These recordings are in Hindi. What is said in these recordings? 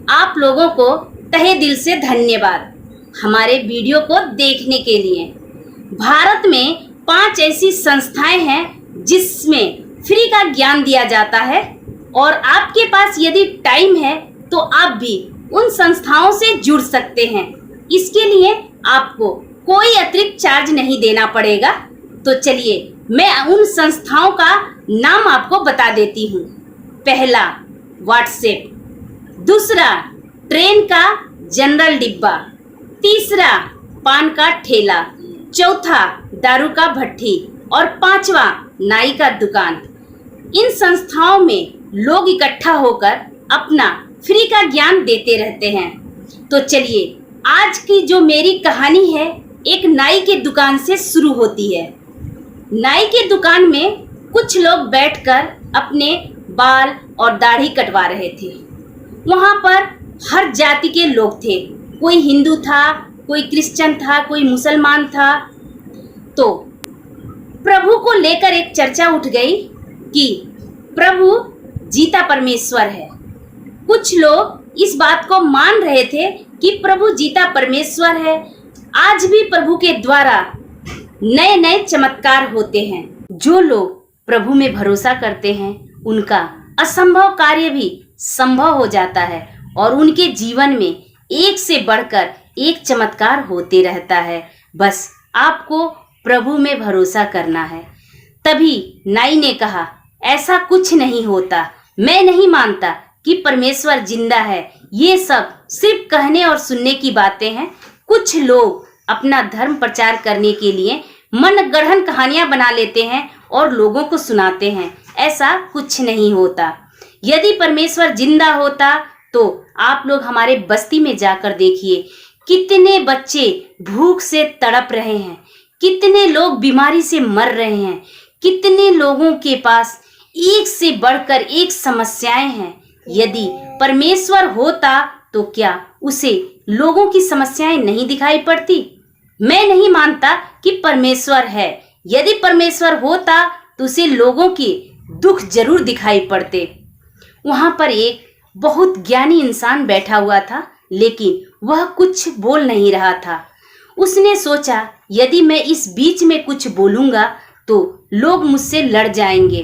आप लोगों को तहे दिल से धन्यवाद हमारे वीडियो को देखने के लिए। भारत में 5 ऐसी संस्थाएं हैं जिसमें फ्री का ज्ञान दिया जाता है और आपके पास यदि टाइम है तो आप भी उन संस्थाओं से जुड़ सकते हैं। इसके लिए आपको कोई अतिरिक्त चार्ज नहीं देना पड़ेगा। तो चलिए मैं उन संस्थाओं का नाम आपको बता देती हूँ। पहला व्हाट्सएप, दूसरा ट्रेन का जनरल डिब्बा, तीसरा पान का ठेला, चौथा दारू का भट्ठी और पांचवा नाई का दुकान। इन संस्थाओं में लोग इकट्ठा होकर अपना फ्री का ज्ञान देते रहते हैं। तो चलिए आज की जो मेरी कहानी है एक नाई के दुकान से शुरू होती है। नाई के दुकान में कुछ लोग बैठकर अपने बाल और दाढ़ी कटवा रहे थे। वहाँ पर हर जाति के लोग थे, कोई हिंदू था, कोई क्रिश्चियन था, कोई मुसलमान था। तो प्रभु को लेकर एक चर्चा उठ गई कि प्रभु जीता परमेश्वर है। कुछ लोग इस बात को मान रहे थे कि प्रभु जीता परमेश्वर है। आज भी प्रभु के द्वारा नए नए चमत्कार होते हैं। जो लोग प्रभु में भरोसा करते हैं उनका असंभव कार्य भी संभव हो जाता है और उनके जीवन में एक से बढ़कर एक चमत्कार होते रहता है। बस आपको प्रभु में भरोसा करना है। तभी नाई ने कहा, ऐसा कुछ नहीं होता, मैं नहीं मानता कि परमेश्वर जिंदा है। ये सब सिर्फ कहने और सुनने की बातें हैं। कुछ लोग अपना धर्म प्रचार करने के लिए मनगढ़ंत कहानियां बना लेते हैं और लोगों को सुनाते हैं। ऐसा कुछ नहीं होता। यदि परमेश्वर जिंदा होता तो आप लोग हमारे बस्ती में जाकर देखिए, कितने बच्चे भूख से तड़प रहे हैं, कितने लोग बीमारी से मर रहे हैं, कितने लोगों के पास एक से बढ़कर एक समस्याएं हैं। यदि परमेश्वर होता तो क्या उसे लोगों की समस्याएं नहीं दिखाई पड़ती? मैं नहीं मानता कि परमेश्वर है। यदि परमेश्वर होता तो उसे लोगों के दुख जरूर दिखाई पड़ते। वहां पर एक बहुत ज्ञानी इंसान बैठा हुआ था, लेकिन वह कुछ बोल नहीं रहा था। उसने सोचा, यदि मैं इस बीच में कुछ बोलूंगा तो लोग मुझसे लड़ जाएंगे।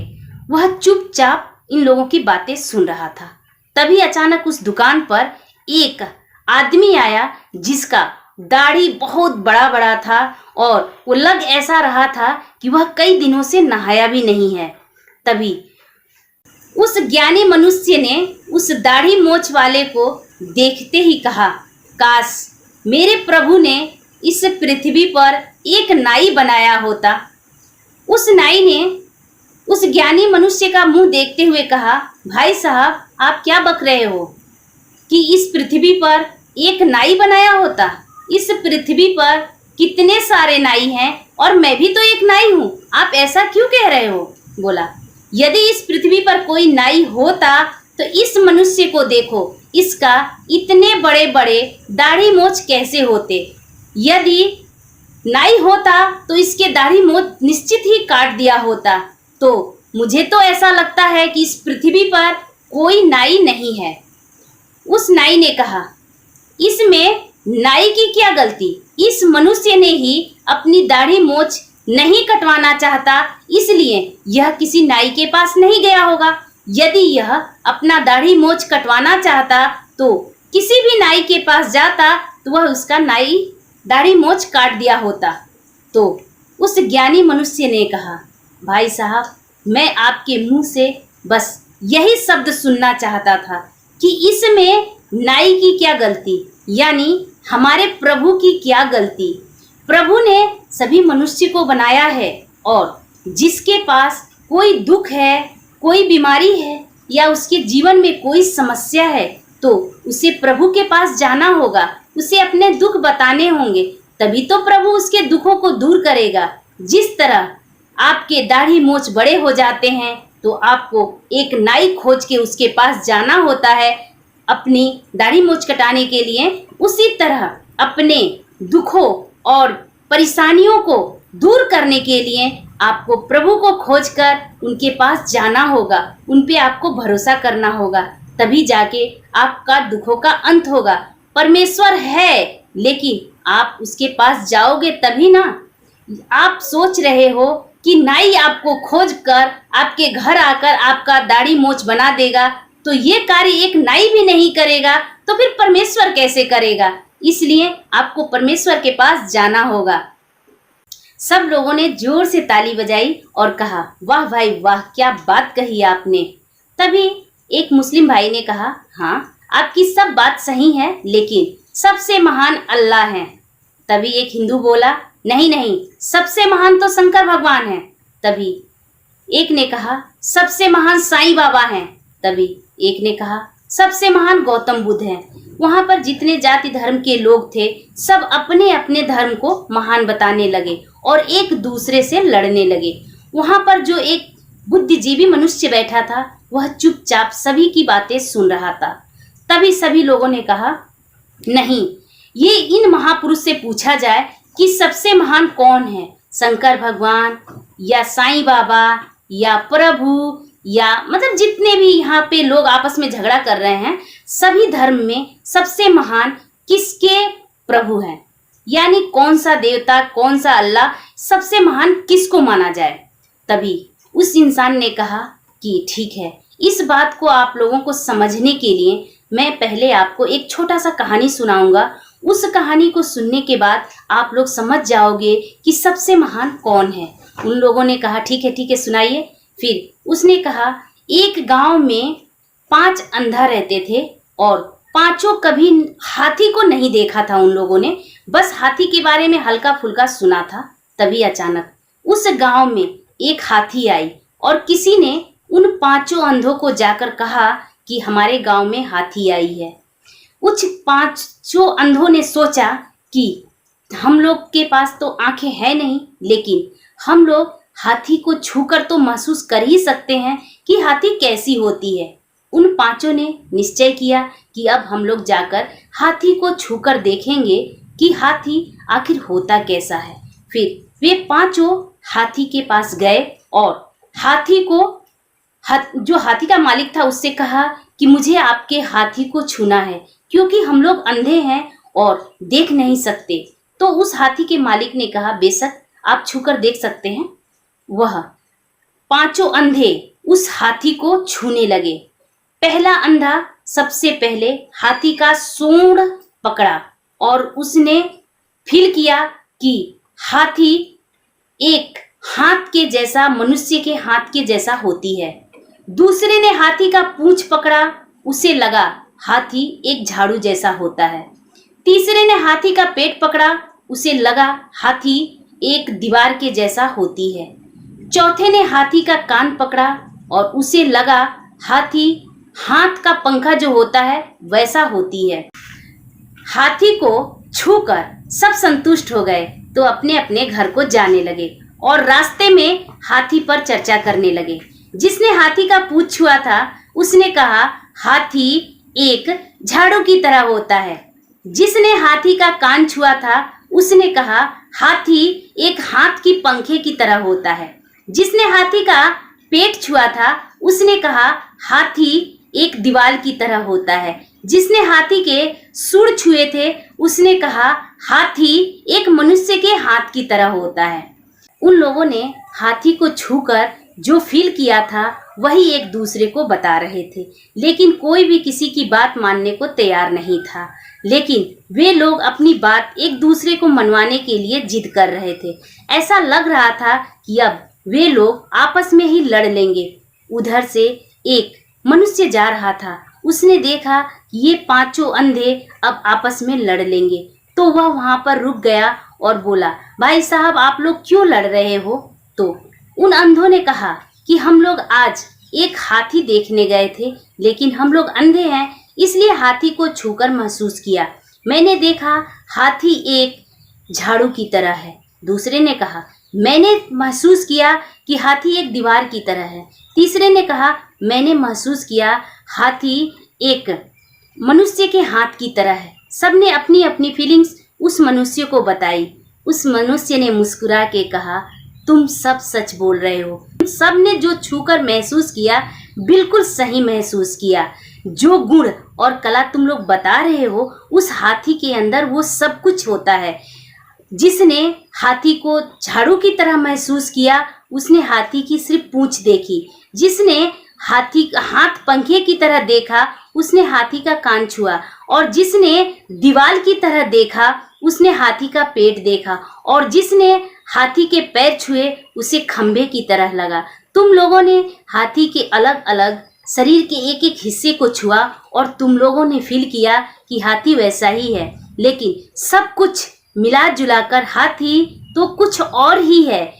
वह चुपचाप इन लोगों की बातें सुन रहा था। तभी अचानक उस दुकान पर एक आदमी आया जिसका दाढ़ी बहुत बड़ा बड़ा था और वो लग ऐसा रहा था कि वह कई दिनों से नहाया भी नहीं है। तभी उस ज्ञानी मनुष्य ने उस दाढ़ी मोछ वाले को देखते ही कहा, काश मेरे प्रभु ने इस पृथ्वी पर एक नाई बनाया होता। उस नाई ने उस ज्ञानी मनुष्य का मुंह देखते हुए कहा, भाई साहब आप क्या बक रहे हो कि इस पृथ्वी पर एक नाई बनाया होता? इस पृथ्वी पर कितने सारे नाई हैं और मैं भी तो एक नाई हूँ, आप ऐसा क्यों कह रहे हो? बोला, यदि इस पृथ्वी पर कोई नाई होता तो इस मनुष्य को देखो, इसका इतने बड़े बड़े दाढ़ी मोछ कैसे होते। यदि नाई होता तो इसके दाढ़ी मोछ निश्चित ही काट दिया होता। तो मुझे तो ऐसा लगता है कि इस पृथ्वी पर कोई नाई नहीं है। उस नाई ने कहा, इसमें नाई की क्या गलती? इस मनुष्य ने ही अपनी दाढ़ी मोछ नहीं कटवाना चाहता, इसलिए यह किसी नाई के पास नहीं गया होगा। यदि यह अपना दाढ़ी मोछ कटवाना चाहता तो किसी भी नाई के पास जाता तो वह उसका नाई दाढ़ी मोछ काट दिया होता। तो उस ज्ञानी मनुष्य ने कहा, भाई साहब मैं आपके मुंह से बस यही शब्द सुनना चाहता था कि इसमें नाई की क्या गलती, यानी हमारे प्रभु की क्या गलती। प्रभु ने सभी मनुष्य को बनाया है और जिसके पास कोई दुख है, कोई बीमारी है या उसके जीवन में कोई समस्या है तो उसे प्रभु के पास जाना होगा, उसे अपने दुख बताने होंगे, तभी तो प्रभु उसके दुखों को दूर करेगा। जिस तरह आपके दाढ़ी मोछ बड़े हो जाते हैं तो आपको एक नाई खोज के उसके पास जाना होता है अपनी दाढ़ी मोछ कटाने के लिए, उसी तरह अपने दुखों और परेशानियों को दूर करने के लिए आपको प्रभु को खोजकर उनके पास जाना होगा, उन पे आपको भरोसा करना होगा। तभी जाके आपका दुखों का अंत होगा। परमेश्वर है, लेकिन आप उसके पास जाओगे तभी ना। आप सोच रहे हो कि नाई आपको खोज कर आपके घर आकर आपका दाढ़ी मोछ बना देगा, तो ये कार्य एक नाई भी नहीं करेगा, तो फिर परमेश्वर कैसे करेगा। इसलिए आपको परमेश्वर के पास जाना होगा। सब लोगों ने जोर से ताली बजाई और कहा, वाह भाई वाह, क्या बात कही आपने। तभी एक मुस्लिम भाई ने कहा, हाँ आपकी सब बात सही है, लेकिन सबसे महान अल्लाह है। तभी एक हिंदू बोला, नहीं नहीं, सबसे महान तो शंकर भगवान है। तभी एक ने कहा, सबसे महान साईं बाबा हैं। तभी एक ने कहा, सबसे महान गौतम बुद्ध हैं। वहां पर जितने जाति धर्म के लोग थे, सब अपने अपने धर्म को महान बताने लगे और एक दूसरे से लड़ने लगे। वहां पर जो एक बुद्धिजीवी मनुष्य बैठा था, वह चुपचाप सभी की बातें सुन रहा था। तभी सभी लोगों ने कहा, नहीं, ये इन महापुरुष से पूछा जाए कि सबसे महान कौन है, शंकर भगवान या साईं बाबा या प्रभु, या मतलब जितने भी यहाँ पे लोग आपस में झगड़ा कर रहे हैं, सभी धर्म में सबसे महान किसके प्रभु हैं, यानी कौन सा देवता, कौन सा अल्लाह, सबसे महान किसको माना जाए। तभी उस इंसान ने कहा कि ठीक है, इस बात को आप लोगों को समझने के लिए मैं पहले आपको एक छोटा सा कहानी सुनाऊंगा। उस कहानी को सुनने के बाद आप लोग समझ जाओगे कि सबसे महान कौन है। उन लोगों ने कहा, ठीक है सुनाइए। फिर उसने कहा, एक गांव में 5 अंधा रहते थे और पांचों कभी हाथी को नहीं देखा था। उन लोगों ने बस हाथी के बारे में हल्का फुल्का सुना था। तभी अचानक उस गांव में एक हाथी आई और किसी ने उन 5 अंधों को जाकर कहा कि हमारे गांव में हाथी आई है। उस 5 अंधों ने सोचा कि हम लोग के पास तो आंखें हैं नहीं, लेकिन हम लोग हाथी को छूकर तो महसूस कर ही सकते हैं कि हाथी कैसी होती है। उन 5 ने निश्चय किया कि अब हम लोग जाकर हाथी को छूकर देखेंगे कि हाथी आखिर होता कैसा है। फिर वे 5 हाथी के पास गए और हाथी को जो हाथी का मालिक था उससे कहा कि मुझे आपके हाथी को छूना है, क्योंकि हम लोग अंधे हैं और देख नहीं सकते। तो उस हाथी के मालिक ने कहा, बेशक आप छूकर देख सकते हैं। वह 5 अंधे उस हाथी को छूने लगे। पहला अंधा सबसे पहले हाथी का सूंड पकड़ा और उसने फील किया कि हाथी एक हाथ के जैसा, मनुष्य के हाथ के जैसा होती है। दूसरे ने हाथी का पूंछ पकड़ा, उसे लगा हाथी एक झाड़ू जैसा होता है। तीसरे ने हाथी का पेट पकड़ा, उसे लगा हाथी एक दीवार के जैसा होती है। चौथे ने हाथी का कान पकड़ा और उसे लगा हाथी हाथ का पंखा जो होता है वैसा होती है। हाथी को छूकर सब संतुष्ट हो गए तो अपने अपने घर को जाने लगे और रास्ते में हाथी पर चर्चा करने लगे। जिसने हाथी का पूंछ छुआ था उसने कहा हाथी एक झाड़ू की तरह होता है। जिसने हाथी का कान छुआ था उसने कहा हाथी एक हाथ की पंखे की तरह होता है। जिसने हाथी का पेट छुआ था उसने कहा हाथी एक दीवार की तरह होता है। जिसने हाथी के सूंड छुए थे उसने कहा हाथी एक मनुष्य के हाथ की तरह होता है। उन लोगों ने हाथी को छूकर जो फील किया था वही एक दूसरे को बता रहे थे, लेकिन कोई भी किसी की बात मानने को तैयार नहीं था। लेकिन वे लोग अपनी बात एक दूसरे को मनवाने के लिए जिद कर रहे थे। ऐसा लग रहा था कि अब वे लोग आपस में ही लड़ लेंगे। उधर से एक मनुष्य जा रहा था, उसने देखा कि ये 5 अंधे अब आपस में लड़ लेंगे, तो वह वहां पर रुक गया और बोला, भाई साहब आप लोग क्यों लड़ रहे हो? तो उन अंधों ने कहा कि हम लोग आज एक हाथी देखने गए थे, लेकिन हम लोग अंधे हैं इसलिए हाथी को छूकर महसूस किया। मैंने देखा हाथी एक झाड़ू की तरह है। दूसरे ने कहा मैंने महसूस किया कि हाथी एक दीवार की तरह है। तीसरे ने कहा मैंने महसूस किया हाथी एक मनुष्य के हाथ की तरह है। सबने अपनी अपनी फीलिंग्स उस मनुष्य को बताई। उस मनुष्य ने मुस्कुरा के कहा तुम सब सच बोल रहे हो। सब ने जो छूकर महसूस किया बिल्कुल सही महसूस किया। जो गुण और कला तुम लोग बता रहे हो, उस हाथी के अंदर वो सब कुछ होता है। जिसने हाथी को झाड़ू की तरह महसूस किया, उसने हाथी की सिर्फ पूंछ देखी। जिसने हाथी का हाथ पंखे की तरह देखा, उसने हाथी का कान छुआ। और जिसने दीवार की तरह देखा, उसने हाथी का पेट देखा। और जिसने हाथी के पैर छुए, उसे खंभे की तरह लगा। तुम लोगों ने हाथी के अलग अलग शरीर के एक एक हिस्से को छुआ और तुम लोगों ने फील किया कि हाथी वैसा ही है। लेकिन सब कुछ मिला जुला कर हाथी तो कुछ और ही है।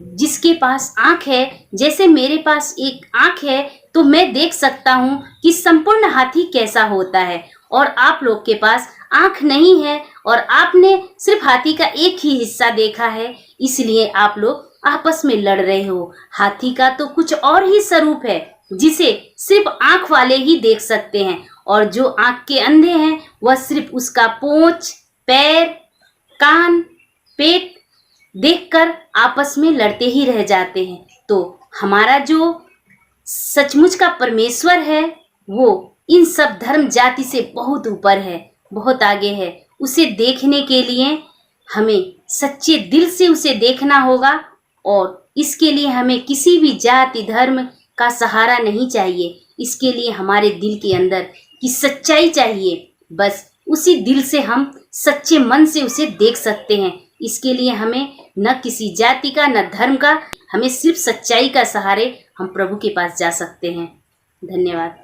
जिसके पास आंख है, जैसे मेरे पास एक आंख है, तो मैं देख सकता हूँ कि संपूर्ण हाथी कैसा होता है। और आप लोग के पास आंख नहीं है और आपने सिर्फ हाथी का एक ही हिस्सा देखा है, इसलिए आप लोग आपस में लड़ रहे हो। हाथी का तो कुछ और ही स्वरूप है, जिसे सिर्फ आंख वाले ही देख सकते हैं। और जो आंख के अंधे हैं, वह सिर्फ उसका पूंछ, पैर, कान, पेट देखकर आपस में लड़ते ही रह जाते हैं। तो हमारा जो सचमुच का परमेश्वर है, वो इन सब धर्म जाति से बहुत ऊपर है, बहुत आगे है। उसे देखने के लिए हमें सच्चे दिल से उसे देखना होगा। और इसके लिए हमें किसी भी जाति धर्म का सहारा नहीं चाहिए। इसके लिए हमारे दिल के अंदर की सच्चाई चाहिए। बस उसी दिल से हम सच्चे मन से उसे देख सकते हैं। इसके लिए हमें न किसी जाति का न धर्म का, हमें सिर्फ सच्चाई का सहारे हम प्रभु के पास जा सकते हैं। धन्यवाद।